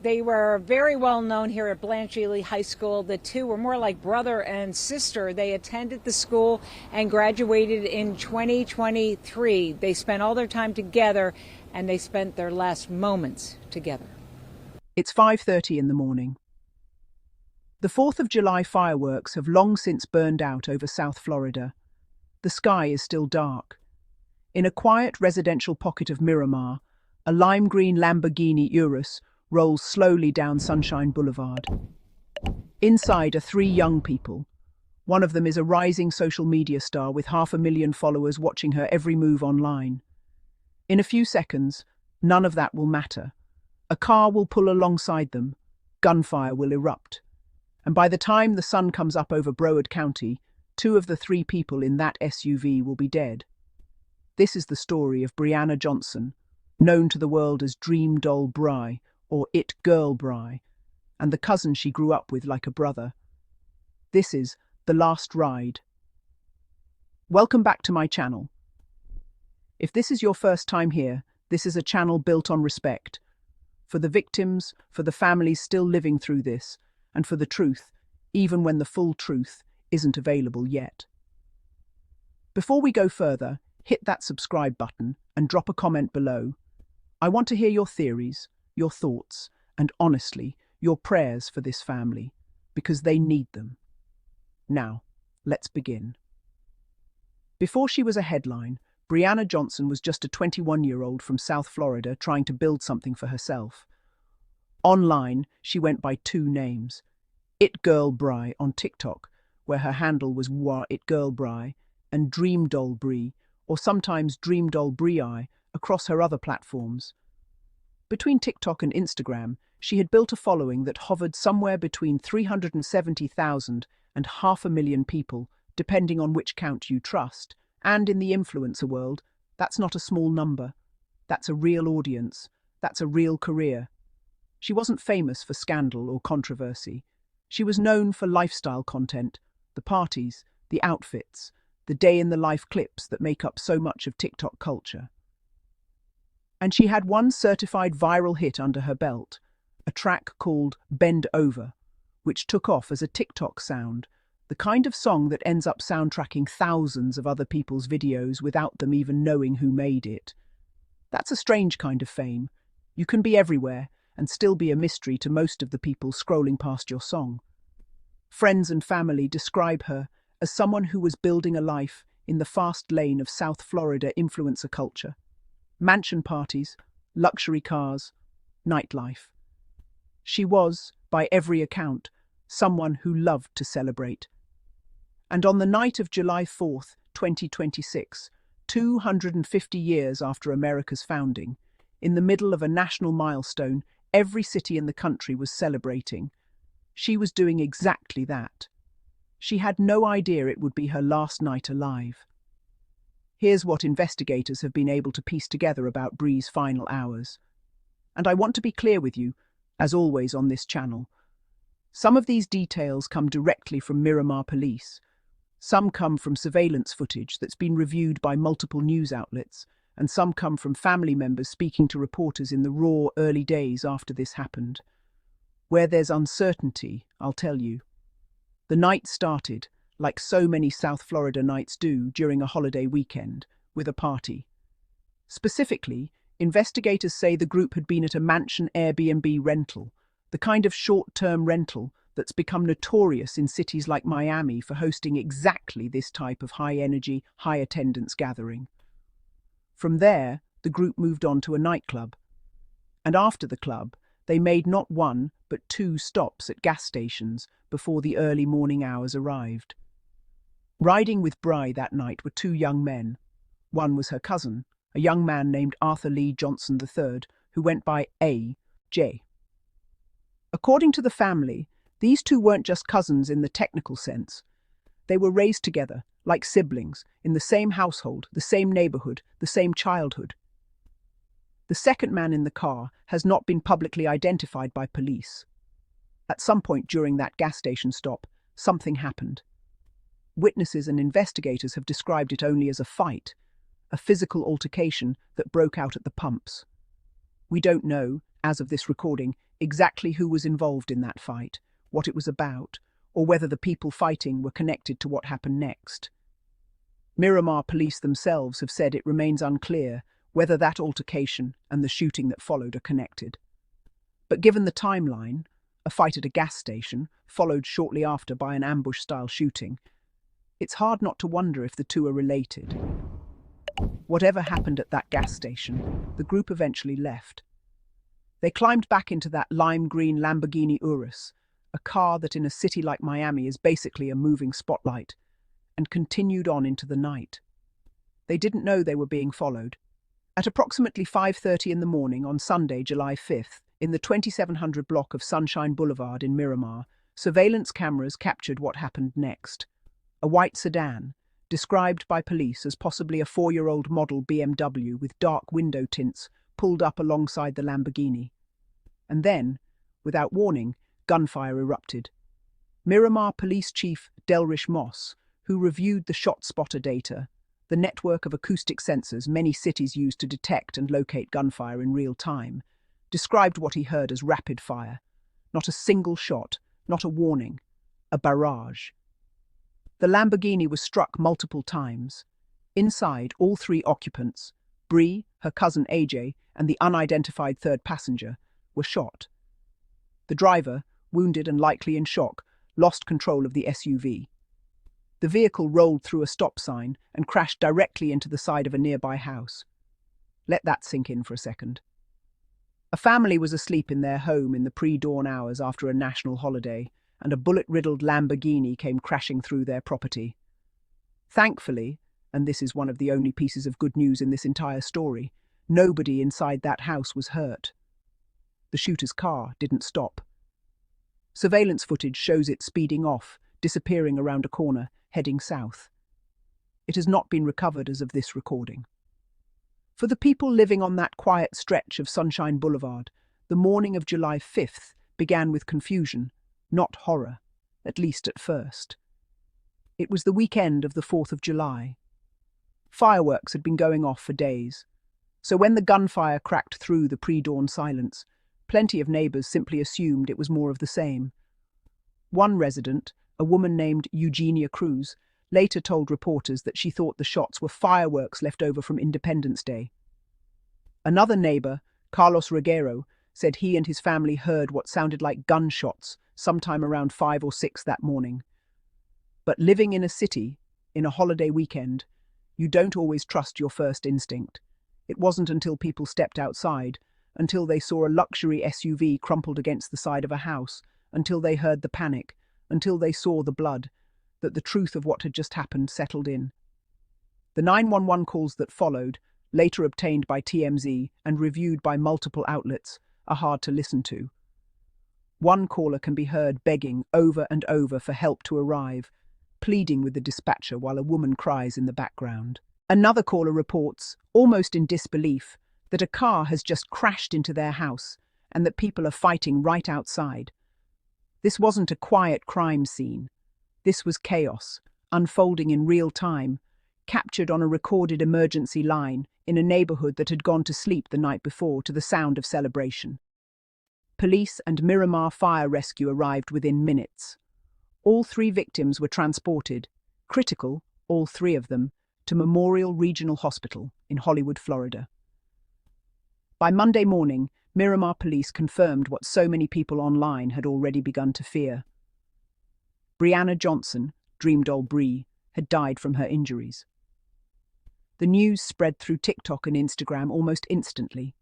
They were very well known here at Blanche Ely High School. The two were more like brother and sister. They attended the school and graduated in 2023. They spent all their time together and they spent their last moments together. It's 5:30 in the morning. The 4th of July fireworks have long since burned out over South Florida. The sky is still dark. In a quiet residential pocket of Miramar, a lime green Lamborghini Urus rolls slowly down Sunshine Boulevard. Inside are three young people. One of them is a rising social media star with 500,000 followers watching her every move online. In a few seconds, none of that will matter. A car will pull alongside them, gunfire will erupt, and by the time the sun comes up over Broward County, two of the three people in that SUV will be dead. This is the story of Brianna Johnson, known to the world as DreamDoll Bry, or It Girl Bry, and the cousin she grew up with like a brother. This is The Last Ride. Welcome back to my channel. If this is your first time here, this is a channel built on respect. For the victims, for the families still living through this, and for the truth, even when the full truth isn't available yet. Before we go further, hit that subscribe button and drop a comment below. I want to hear your theories, your thoughts, and honestly, your prayers for this family, because they need them. Now, let's begin. Before she was a headline, Brianna Johnson was just a 21-year-old from South Florida trying to build something for herself. Online, she went by two names: It Girl Bry on TikTok, where her handle was It Girl Bry, and DreamDoll Brie, or sometimes DreamDoll Brie, across her other platforms. Between TikTok and Instagram, she had built a following that hovered somewhere between 370,000 and 500,000 people, depending on which count you trust. And in the influencer world, that's not a small number. That's a real audience. That's a real career. She wasn't famous for scandal or controversy. She was known for lifestyle content, the parties, the outfits, the day-in-the-life clips that make up so much of TikTok culture. And she had one certified viral hit under her belt, a track called Bend Over, which took off as a TikTok sound, the kind of song that ends up soundtracking thousands of other people's videos without them even knowing who made it. That's a strange kind of fame. You can be everywhere and still be a mystery to most of the people scrolling past your song. Friends and family describe her as someone who was building a life in the fast lane of South Florida influencer culture. Mansion parties, luxury cars, nightlife. She was, by every account, someone who loved to celebrate. And on the night of July 4th, 2026, 250 years after America's founding, in the middle of a national milestone every city in the country was celebrating, she was doing exactly that. She had no idea it would be her last night alive. Here's what investigators have been able to piece together about Brie's final hours. And I want to be clear with you, as always on this channel. Some of these details come directly from Miramar police. Some come from surveillance footage that's been reviewed by multiple news outlets, and some come from family members speaking to reporters in the raw early days after this happened. Where there's uncertainty, I'll tell you. The night started, like so many South Florida nights do during a holiday weekend, with a party. Specifically, investigators say the group had been at a mansion Airbnb rental, the kind of short-term rental that's become notorious in cities like Miami for hosting exactly this type of high-energy, high-attendance gathering. From there, the group moved on to a nightclub. And after the club, they made not one, but two stops at gas stations before the early morning hours arrived. Riding with Bry that night were two young men. One was her cousin, a young man named Arthur Lee Johnson III, who went by A.J. According to the family, these two weren't just cousins in the technical sense. They were raised together, like siblings, in the same household, the same neighborhood, the same childhood. The second man in the car has not been publicly identified by police. At some point during that gas station stop, something happened. Witnesses and investigators have described it only as a fight, a physical altercation that broke out at the pumps. We don't know, as of this recording, exactly who was involved in that fight, what it was about, or whether the people fighting were connected to what happened next. Miramar police themselves have said it remains unclear whether that altercation and the shooting that followed are connected. But given the timeline, a fight at a gas station, followed shortly after by an ambush-style shooting, it's hard not to wonder if the two are related. Whatever happened at that gas station, the group eventually left. They climbed back into that lime-green Lamborghini Urus, a car that in a city like Miami is basically a moving spotlight, and continued on into the night. They didn't know they were being followed. At approximately 5:30 in the morning on Sunday, July 5th, in the 2700 block of Sunshine Boulevard in Miramar, surveillance cameras captured what happened next. A white sedan, described by police as possibly a 4-year-old model BMW with dark window tints, pulled up alongside the Lamborghini. And then, without warning, gunfire erupted. Miramar Police Chief Delrish Moss, who reviewed the shot spotter data, the network of acoustic sensors many cities use to detect and locate gunfire in real time, described what he heard as rapid fire. Not a single shot, not a warning, a barrage. The Lamborghini was struck multiple times. Inside, all 3 occupants, Bree, her cousin AJ, and the unidentified third passenger, were shot. The driver, wounded and likely in shock, lost control of the SUV. The vehicle rolled through a stop sign and crashed directly into the side of a nearby house. Let that sink in for a second. A family was asleep in their home in the pre-dawn hours after a national holiday, and a bullet-riddled Lamborghini came crashing through their property. Thankfully, and this is one of the only pieces of good news in this entire story, nobody inside that house was hurt. The shooter's car didn't stop. Surveillance footage shows it speeding off, disappearing around a corner, heading south. It has not been recovered as of this recording. For the people living on that quiet stretch of Sunshine Boulevard, the morning of July 5th began with confusion, not horror, at least at first. It was the weekend of the 4th of July. Fireworks had been going off for days, so when the gunfire cracked through the pre-dawn silence, plenty of neighbors simply assumed it was more of the same. One resident, a woman named Eugenia Cruz, later told reporters that she thought the shots were fireworks left over from Independence Day. Another neighbor, Carlos Reguero, said he and his family heard what sounded like gunshots sometime around 5 or 6 that morning. But living in a city, in a holiday weekend, you don't always trust your first instinct. It wasn't until people stepped outside, until they saw a luxury SUV crumpled against the side of a house, until they heard the panic, until they saw the blood, that the truth of what had just happened settled in. The 911 calls that followed, later obtained by TMZ and reviewed by multiple outlets, are hard to listen to. One caller can be heard begging over and over for help to arrive, pleading with the dispatcher while a woman cries in the background. Another caller reports, almost in disbelief, that a car has just crashed into their house and that people are fighting right outside. This wasn't a quiet crime scene. This was chaos, unfolding in real time, captured on a recorded emergency line in a neighborhood that had gone to sleep the night before to the sound of celebration. Police and Miramar Fire Rescue arrived within minutes. All 3 victims were transported, critical, all 3 of them, to Memorial Regional Hospital in Hollywood, Florida. By Monday morning, Miramar police confirmed what so many people online had already begun to fear. Brianna Johnson, DreamDoll Bree, had died from her injuries. The news spread through TikTok and Instagram almost instantly.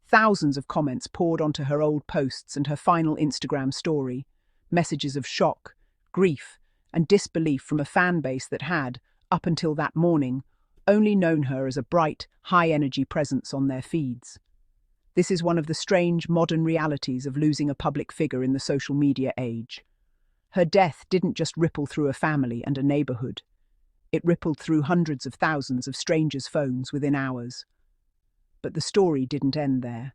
Thousands of comments poured onto her old posts and her final Instagram story, messages of shock, grief, and disbelief from a fan base that had, up until that morning, only known her as a bright, high-energy presence on their feeds. This is one of the strange modern realities of losing a public figure in the social media age. Her death didn't just ripple through a family and a neighborhood. It rippled through hundreds of thousands of strangers' phones within hours. But the story didn't end there.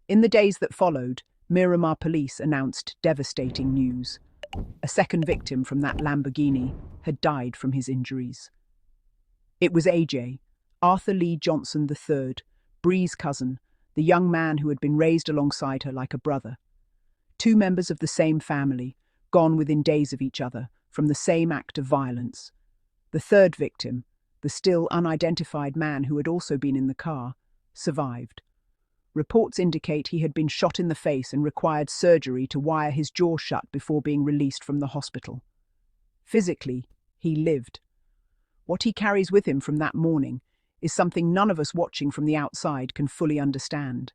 In the days that followed, Miramar police announced devastating news. A second victim from that Lamborghini had died from his injuries. It was AJ, Arthur Lee Johnson III, Bree's cousin, the young man who had been raised alongside her like a brother. Two members of the same family, gone within days of each other, from the same act of violence. The third victim, the still unidentified man who had also been in the car, survived. Reports indicate he had been shot in the face and required surgery to wire his jaw shut before being released from the hospital. Physically, he lived. What he carries with him from that morning is something none of us watching from the outside can fully understand.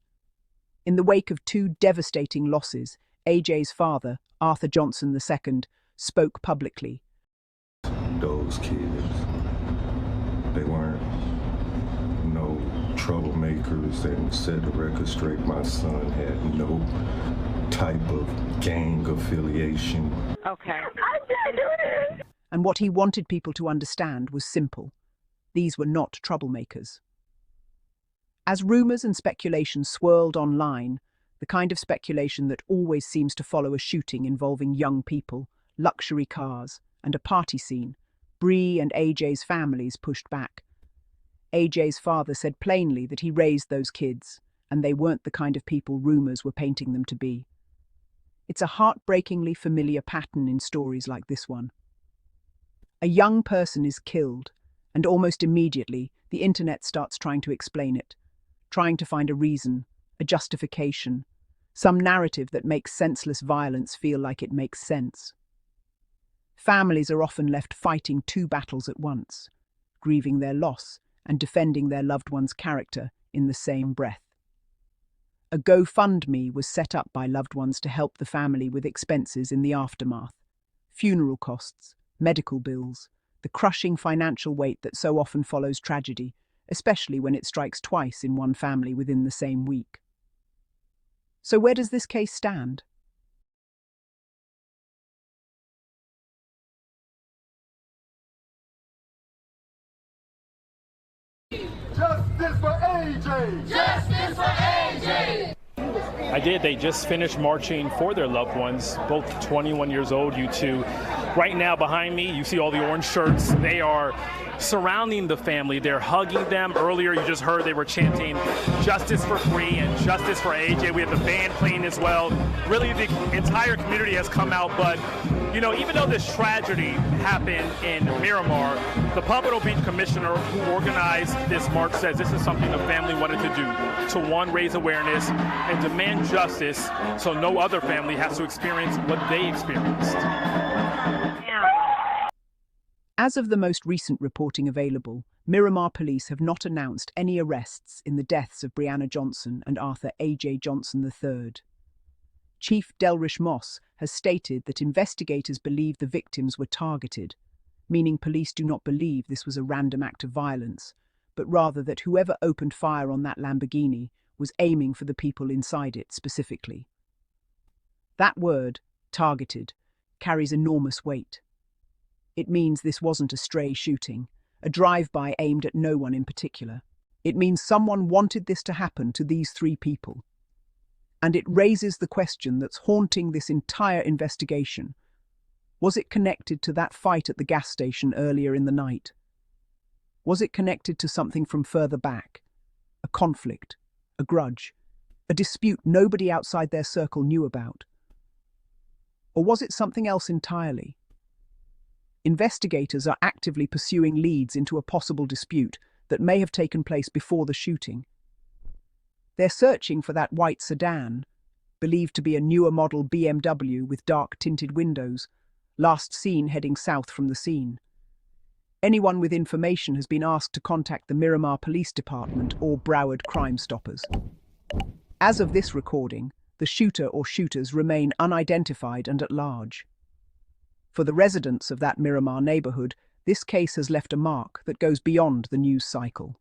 In the wake of two devastating losses, AJ's father, Arthur Johnson II, spoke publicly. Those kids, they weren't no troublemakers and set the record straight. My son had no type of gang affiliation. Okay. And what he wanted people to understand was simple. These were not troublemakers. As rumours and speculation swirled online, the kind of speculation that always seems to follow a shooting involving young people, luxury cars, and a party scene, Bree and AJ's families pushed back. AJ's father said plainly that he raised those kids, and they weren't the kind of people rumours were painting them to be. It's a heartbreakingly familiar pattern in stories like this one. A young person is killed, and almost immediately the internet starts trying to explain it, trying to find a reason, a justification, some narrative that makes senseless violence feel like it makes sense. Families are often left fighting two battles at once, grieving their loss and defending their loved one's character in the same breath. A GoFundMe was set up by loved ones to help the family with expenses in the aftermath, funeral costs, medical bills, the crushing financial weight that so often follows tragedy, especially when it strikes twice in one family within the same week. So where does this case stand? Justice for AJ! Justice for AJ! I did. They just finished marching for their loved ones, both 21 years old, you two. Right now behind me, you see all the orange shirts. They are surrounding the family. They're hugging them. Earlier, you just heard they were chanting justice for Bree and justice for AJ. We have the band playing as well. Really, the entire community has come out, but you know, even though this tragedy happened in Miramar, the Pompano Beach commissioner who organized this march says this is something the family wanted to do, to one, raise awareness and demand justice so no other family has to experience what they experienced. As of the most recent reporting available, Miramar police have not announced any arrests in the deaths of Breonna Johnson and Arthur A.J. Johnson III. Chief Delrish Moss has stated that investigators believe the victims were targeted, meaning police do not believe this was a random act of violence, but rather that whoever opened fire on that Lamborghini was aiming for the people inside it specifically. That word, targeted, carries enormous weight. It means this wasn't a stray shooting, a drive-by aimed at no one in particular. It means someone wanted this to happen to these three people. And it raises the question that's haunting this entire investigation. Was it connected to that fight at the gas station earlier in the night? Was it connected to something from further back? A conflict, a grudge, a dispute nobody outside their circle knew about? Or was it something else entirely? Investigators are actively pursuing leads into a possible dispute that may have taken place before the shooting. They're searching for that white sedan, believed to be a newer model BMW with dark tinted windows, last seen heading south from the scene. Anyone with information has been asked to contact the Miramar Police Department or Broward Crime Stoppers. As of this recording, the shooter or shooters remain unidentified and at large. For the residents of that Miramar neighborhood, this case has left a mark that goes beyond the news cycle.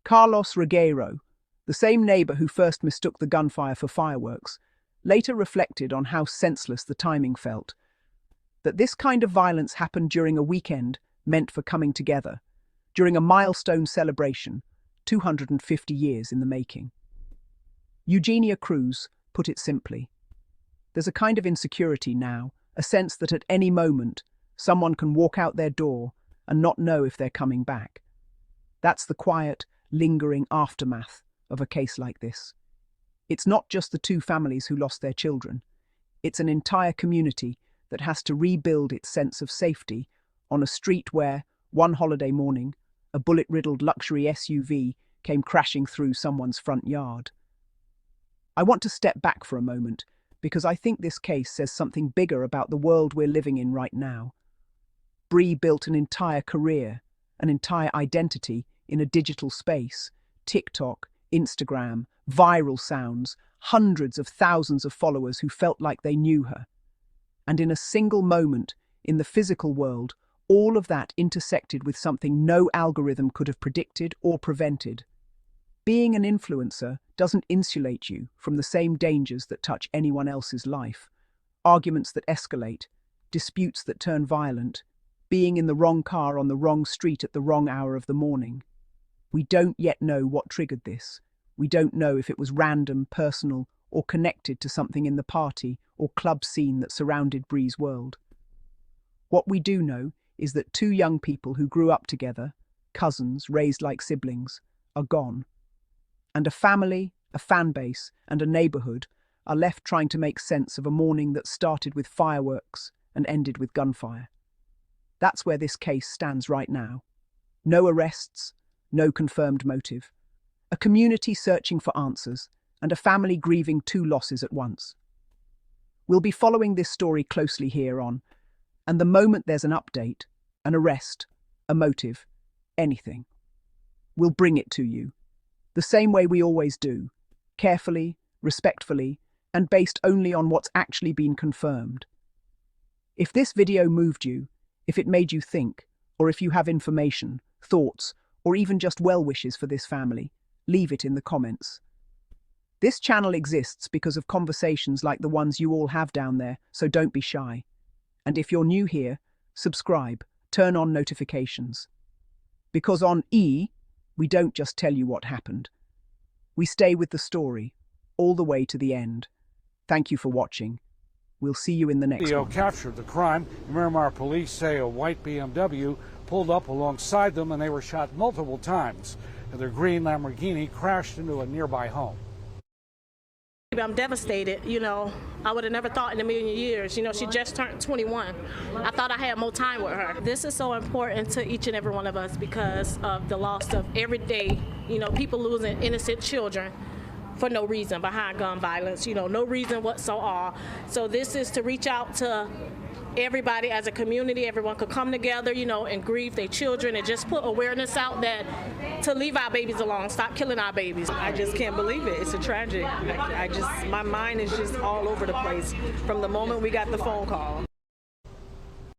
Carlos Regueiro, the same neighbor who first mistook the gunfire for fireworks, later reflected on how senseless the timing felt. That this kind of violence happened during a weekend meant for coming together, during a milestone celebration, 250 years in the making. Eugenia Cruz put it simply. There's a kind of insecurity now, a sense that at any moment, someone can walk out their door and not know if they're coming back. That's the quiet, lingering aftermath of a case like this. It's not just the two families who lost their children. It's an entire community that has to rebuild its sense of safety on a street where, one holiday morning, a bullet-riddled luxury SUV came crashing through someone's front yard. I want to step back for a moment because I think this case says something bigger about the world we're living in right now. Bree built an entire career, an entire identity in a digital space. TikTok, Instagram, viral sounds, hundreds of thousands of followers who felt like they knew her. And in a single moment, in the physical world, all of that intersected with something no algorithm could have predicted or prevented. Being an influencer doesn't insulate you from the same dangers that touch anyone else's life. Arguments that escalate, disputes that turn violent, being in the wrong car on the wrong street at the wrong hour of the morning. We don't yet know what triggered this. We don't know if it was random, personal, or connected to something in the party or club scene that surrounded Bree's world. What we do know is that two young people who grew up together, cousins raised like siblings, are gone. And a family, a fan base, and a neighborhood are left trying to make sense of a morning that started with fireworks and ended with gunfire. That's where this case stands right now. No arrests, no confirmed motive. A community searching for answers, and a family grieving two losses at once. We'll be following this story closely here on, and the moment there's an update, an arrest, a motive, anything, we'll bring it to you. The same way we always do, carefully, respectfully, and based only on what's actually been confirmed. If this video moved you, if it made you think, or if you have information, thoughts, or even just well wishes for this family, leave it in the comments. This channel exists because of conversations like the ones you all have down there, so don't be shy. And if you're new here, subscribe, turn on notifications. Because on E, we don't just tell you what happened. We stay with the story, all the way to the end. Thank you for watching. We'll see you in the next Video one. captured the crime. Miramar police say a white BMW pulled up alongside them and they were shot multiple times. And their green Lamborghini crashed into a nearby home. I'm devastated. I would have never thought in a million years. She just turned 21. I thought I had more time with her. This is so important to each and every one of us because of the loss of every day, people losing innocent children for no reason behind gun violence, no reason whatsoever. So this is to reach out to everybody as a community. Everyone could come together, and grieve their children and just put awareness out that to leave our babies alone, stop killing our babies. I just can't believe it. It's a tragedy. My mind is just all over the place from the moment we got the phone call.